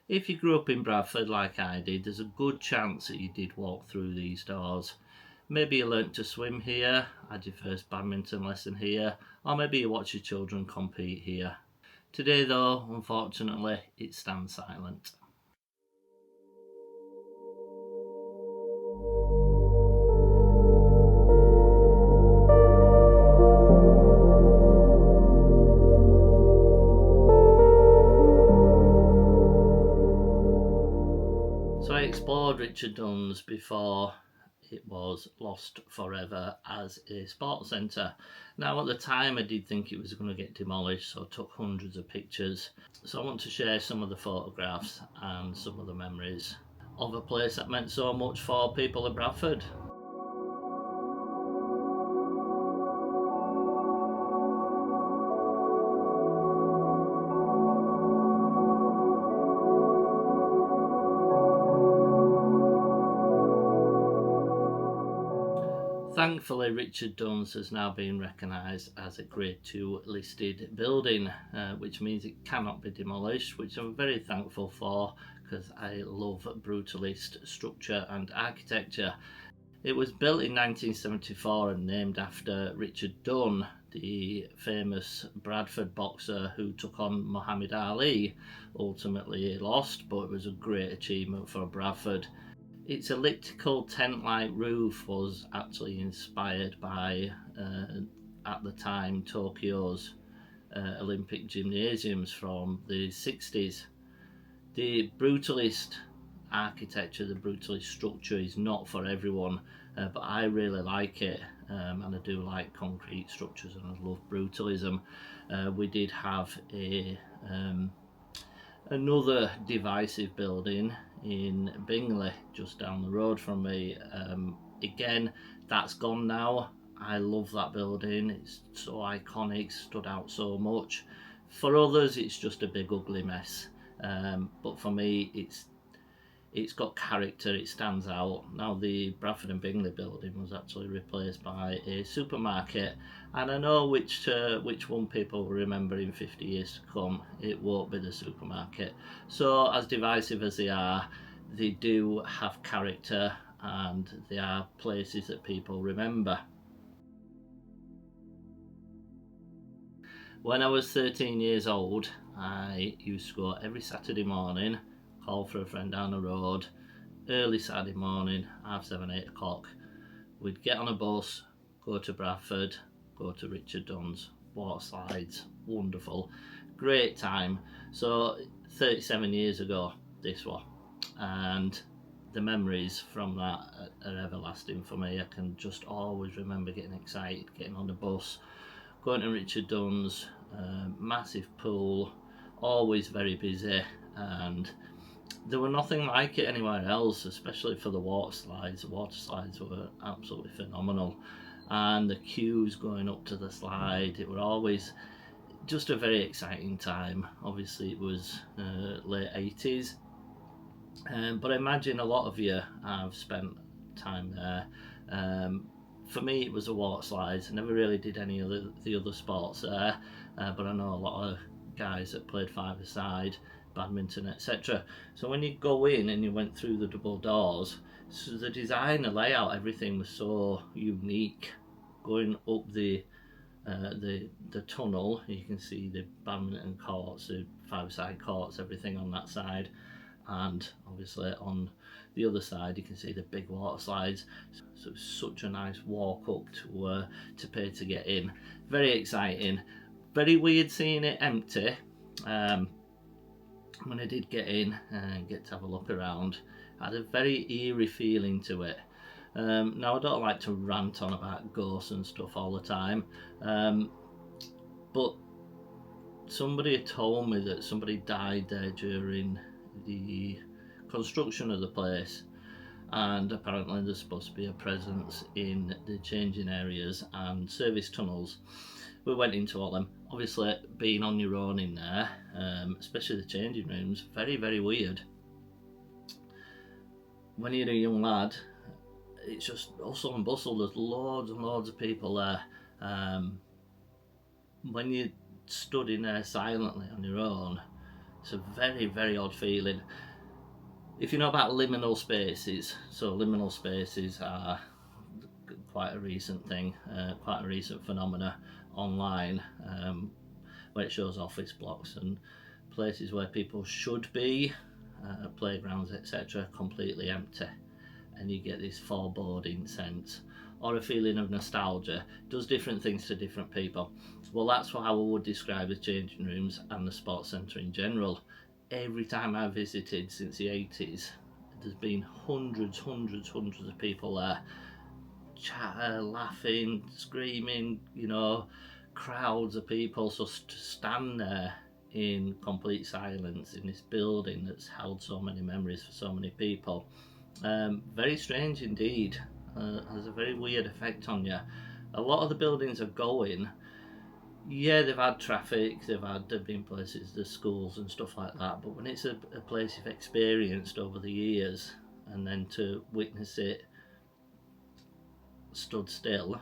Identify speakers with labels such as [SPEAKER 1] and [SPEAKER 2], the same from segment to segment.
[SPEAKER 1] If you grew up in Bradford like I did, there's a good chance that you did walk through these doors. Maybe you learnt to swim here, had your first badminton lesson here, or maybe you watch your children compete here. Today though, unfortunately, it stands silent. So I explored Richard Dunn's before it was lost forever as a sports centre. Now at the time I did think it was going to get demolished, so I took hundreds of pictures. So I want to share some of the photographs and some of the memories of a place that meant so much for people of Bradford. Thankfully, Richard Dunn's has now been recognised as a Grade 2 listed building, which means it cannot be demolished, which I'm very thankful for because I love brutalist structure and architecture. It was built in 1974 and named after Richard Dunn, the famous Bradford boxer who took on Muhammad Ali. Ultimately he lost, but it was a great achievement for Bradford. Its elliptical tent-like roof was actually inspired by, at the time, Tokyo's Olympic gymnasiums from the 60s. The brutalist architecture, the brutalist structure is not for everyone, but I really like it, and I do like concrete structures and I love brutalism. We did have another divisive building in Bingley, just down the road from me. Again, that's gone now. I love that building, it's so iconic, stood out so much. For others it's just a big ugly mess, but for me it's got character, it stands out. Now the Bradford and Bingley building was actually replaced by a supermarket, and I know which one people will remember in 50 years to come. It won't be the supermarket. So as divisive as they do have character and they are places that people remember. When I was 13 years old, I used to go every Saturday morning, call for a friend down the road, early Saturday morning, 7:30, 8 o'clock. We'd get on a bus, go to Bradford, go to Richard Dunn's, water slides, wonderful, great time. So 37 years ago this was, and the memories from that are everlasting for me. I can just always remember getting excited, getting on the bus, going to Richard Dunn's, massive pool, always very busy, and there were nothing like it anywhere else, especially for the water slides. The water slides were absolutely phenomenal, and the queues going up to the slide, it were always just a very exciting time. Obviously it was late 80s, but I imagine a lot of you have spent time there. For me it was the water slides. I never really did any of the other sports there, but I know a lot of guys that played five-a-side, badminton, etc. So when you go in and you went through the double doors, so the design, the layout, everything was so unique. Going up the tunnel, you can see the badminton courts, the five-a-side courts, everything on that side, and obviously on the other side you can see the big water slides. So it's such a nice walk up to pay to get in. Very exciting. Very weird seeing it empty. When I did get in and get to have a look around, I had a very eerie feeling to it. Now I don't like to rant on about ghosts and stuff all the time, but somebody had told me that somebody died there during the construction of the place, and apparently there's supposed to be a presence in the changing areas and service tunnels. We went into all them. Obviously being on your own in there, especially the changing rooms, very, very weird. When you're a young lad, it's just hustle and bustle, there's loads and loads of people there. When you stood in there silently on your own, It's a very, very odd feeling. If you know about liminal spaces, so liminal spaces are quite a recent thing, quite a recent phenomena online, where it shows office blocks and places where people should be, playgrounds, etc., completely empty, and you get this foreboding sense or a feeling of nostalgia. It does different things to different people. Well, that's how I would describe the changing rooms and the sports centre in general. Every time I've visited since the 80s, there's been hundreds of people there, chatter, laughing, screaming, you know, crowds of people just stand there in complete silence in this building that's held so many memories for so many people. Very strange indeed. Has a very weird effect on you. A lot of the buildings are going. Yeah, they've had traffic, they've been places, the schools and stuff like that, but when it's a place you've experienced over the years, and then to witness it stood still,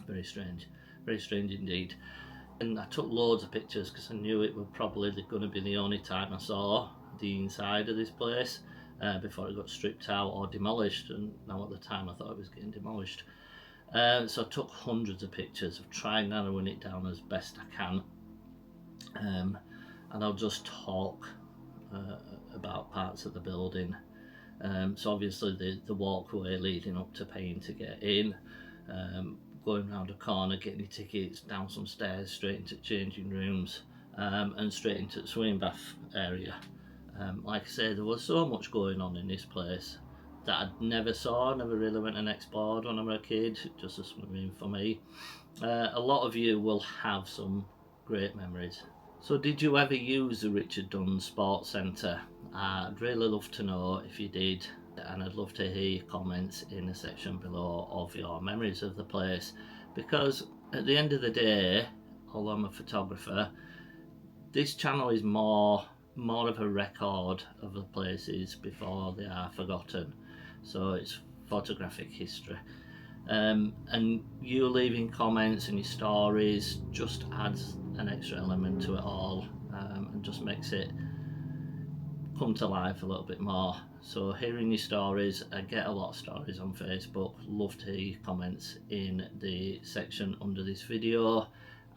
[SPEAKER 1] very strange indeed. And I took loads of pictures because I knew it was probably going to be the only time I saw the inside of this place before it got stripped out or demolished, and now at the time I thought it was getting demolished. So I took hundreds of pictures of trying narrowing it down as best I can, and I'll just talk about parts of the building. So obviously the walkway leading up to paying to get in, going round a corner, getting your tickets, down some stairs, straight into changing rooms, and straight into the swimming bath area. Like I say, there was so much going on in this place that I'd never really went and explored when I was a kid, just a swimming for me. A lot of you will have some great memories. So did you ever use the Richard Dunn Sports Centre? I'd really love to know if you did, and I'd love to hear your comments in the section below of your memories of the place, because at the end of the day, although I'm a photographer, this channel is more of a record of the places before they are forgotten. So it's photographic history, and you leaving comments and your stories just adds an extra element to it all, and just makes it come to life a little bit more. So hearing your stories, I get a lot of stories on Facebook, love to hear your comments in the section under this video,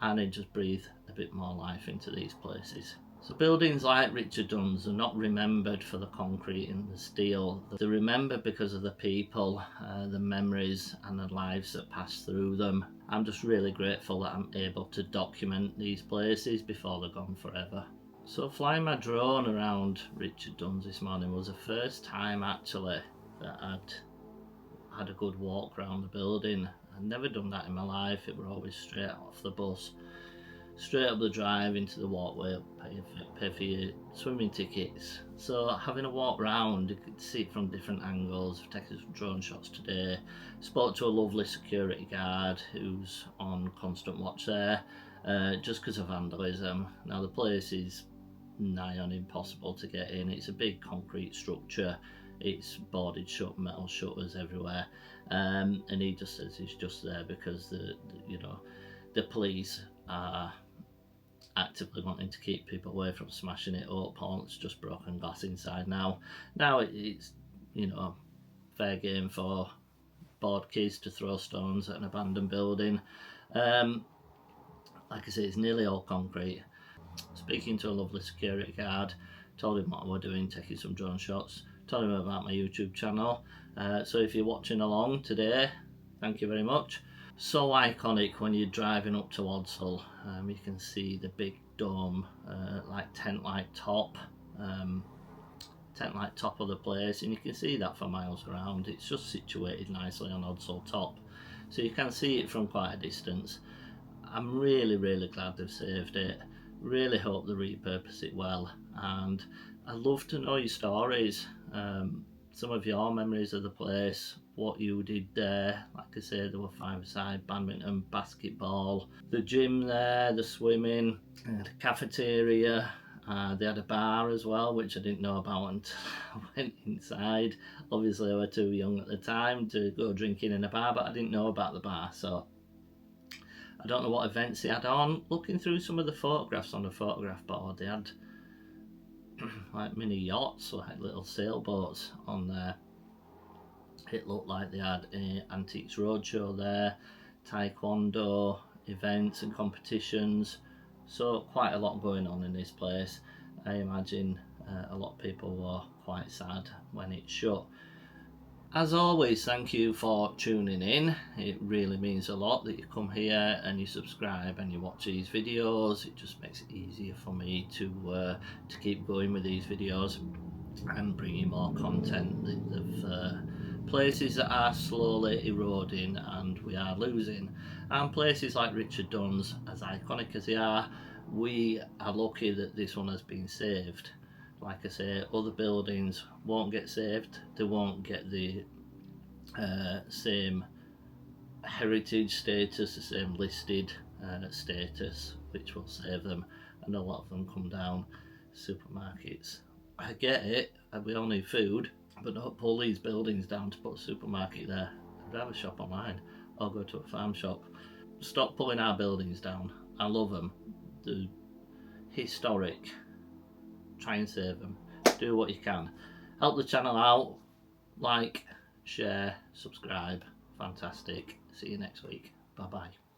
[SPEAKER 1] and it just breathe a bit more life into these places. So buildings like Richard Dunn's are not remembered for the concrete and the steel. They're remembered because of the people, the memories and the lives that pass through them. I'm just really grateful that I'm able to document these places before they're gone forever. So flying my drone around Richard Dunn's this morning was the first time actually that I'd had a good walk around the building. I'd never done that in my life. It were always straight off the bus, straight up the drive into the walkway, pay for your swimming tickets. So having a walk round, you could see it from different angles. I've taken some drone shots today. Spoke to a lovely security guard who's on constant watch there, just because of vandalism. Now the place is nigh on impossible to get in. It's a big concrete structure. It's boarded shut, metal shutters everywhere, and he just says he's just there because the police are actively wanting to keep people away from smashing it up. It's just broken glass inside now. It's fair game for bored kids to throw stones at an abandoned building. Like I say, it's nearly all concrete. Speaking to a lovely security guard, told him what we're doing, taking some drone shots, told him about my YouTube channel. So if you're watching along today, thank you very much. So iconic when you're driving up towards Hull. You can see the big dome, like tent-like top of the place, and you can see that for miles around. It's just situated nicely on Odsall Top, so you can see it from quite a distance. I'm really glad they've saved it. Really hope they repurpose it well, and I'd love to know your stories, some of your memories of the place, what you did there. Like I say, there were five-a-side, badminton, basketball, the gym there, the swimming, the cafeteria. They had a bar as well, which I didn't know about until I went inside. Obviously I was too young at the time to go drinking in a bar, but I didn't know about the bar, so I don't know what events they had on. Looking through some of the photographs on the photograph board, they had like mini yachts, like little sailboats on there. It looked like they had a Antiques Roadshow there, taekwondo events and competitions, so quite a lot going on in this place. I imagine a lot of people were quite sad when it shut. As always, thank you for tuning in. It really means a lot that you come here and you subscribe and you watch these videos. It just makes it easier for me to keep going with these videos and bringing more content of places that are slowly eroding and we are losing. And places like Richard Dunn's, as iconic as they are, we are lucky that this one has been saved. Like I say, other buildings won't get saved, they won't get the same heritage status, the same listed status, which will save them, and a lot of them come down. Supermarkets, I get it, we all need food, but don't pull these buildings down to put a supermarket there. I'd rather shop online or go to a farm shop. Stop pulling our buildings down. I love them, they're historic. Try and save them. Do what you can. Help the channel out. Like, share, subscribe. Fantastic. See you next week. Bye bye.